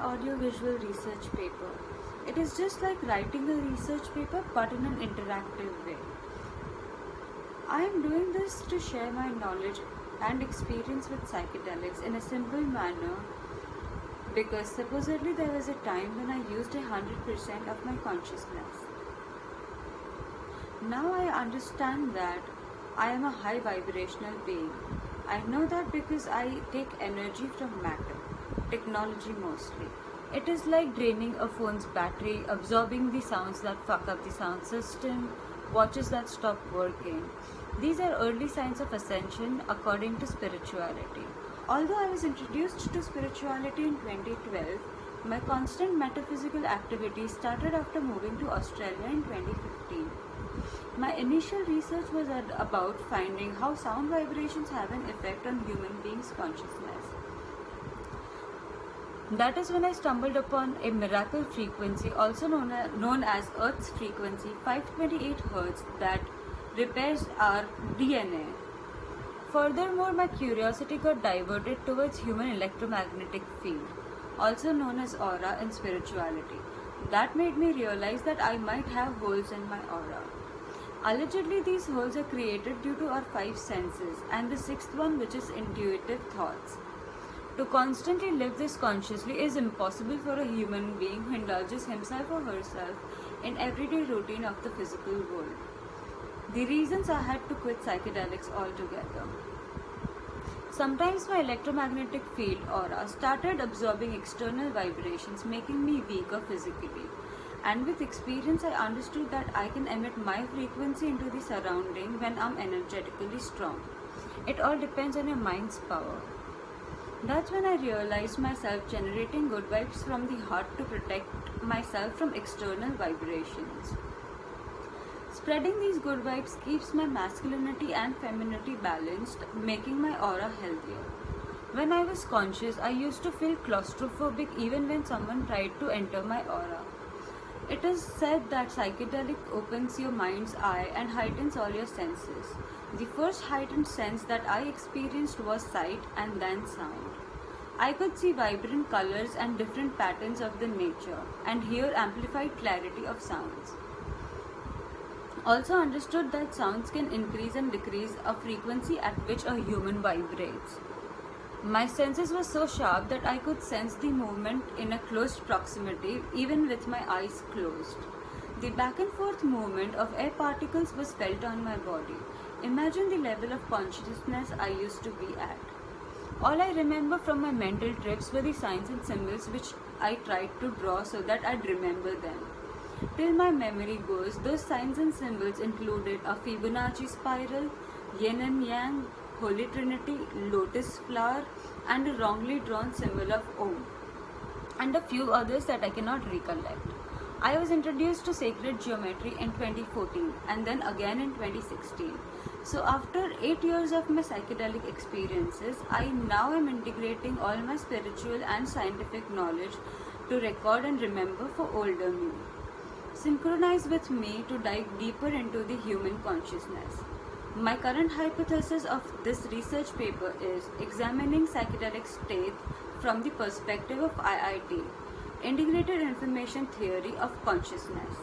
audiovisual research paper. It is just like writing a research paper but in an interactive way. I am doing this to share my knowledge and experience with psychedelics in a simple manner because supposedly there was a time when I used 100% of my consciousness. Now I understand that I am a high vibrational being. I know that because I take energy from matter, technology mostly. It is like draining a phone's battery, absorbing the sounds that fuck up the sound system, watches that stop working. These are early signs of ascension according to spirituality. Although I was introduced to spirituality in 2012, my constant metaphysical activity started after moving to Australia in 2015. My initial research was about finding how sound vibrations have an effect on human beings' consciousness. That is when I stumbled upon a miracle frequency, also known as Earth's frequency, 528 Hz, that repairs our DNA. Furthermore, my curiosity got diverted towards human electromagnetic field, also known as aura in spirituality. That made me realize that I might have holes in my aura. Allegedly, these holes are created due to our 5 senses, and the 6th one, which is intuitive thoughts. To constantly live this consciously is impossible for a human being who indulges himself or herself in everyday routine of the physical world. The reasons I had to quit psychedelics altogether. Sometimes my electromagnetic field aura started absorbing external vibrations, making me weaker physically. And with experience, I understood that I can emit my frequency into the surrounding when I'm energetically strong. It all depends on your mind's power. That's when I realized myself generating good vibes from the heart to protect myself from external vibrations. Spreading these good vibes keeps my masculinity and femininity balanced, making my aura healthier. When I was conscious, I used to feel claustrophobic even when someone tried to enter my aura. It is said that psychedelic opens your mind's eye and heightens all your senses. The first heightened sense that I experienced was sight and then sound. I could see vibrant colors and different patterns of the nature and hear amplified clarity of sounds. Also understood that sounds can increase and decrease a frequency at which a human vibrates. My senses were so sharp that I could sense the movement in a close proximity even with my eyes closed. The back and forth movement of air particles was felt on my body. Imagine the level of consciousness I used to be at. All I remember from my mental trips were the signs and symbols which I tried to draw so that I'd remember them. Till my memory goes, those signs and symbols included a Fibonacci spiral, yin and yang, Holy Trinity, lotus flower, and a wrongly drawn symbol of Om, and a few others that I cannot recollect. I was introduced to sacred geometry in 2014 and then again in 2016. So after 8 years of my psychedelic experiences, I now am integrating all my spiritual and scientific knowledge to record and remember for older me. Synchronize with me to dive deeper into the human consciousness. My current hypothesis of this research paper is examining psychedelic state from the perspective of IIT, Integrated Information Theory of Consciousness.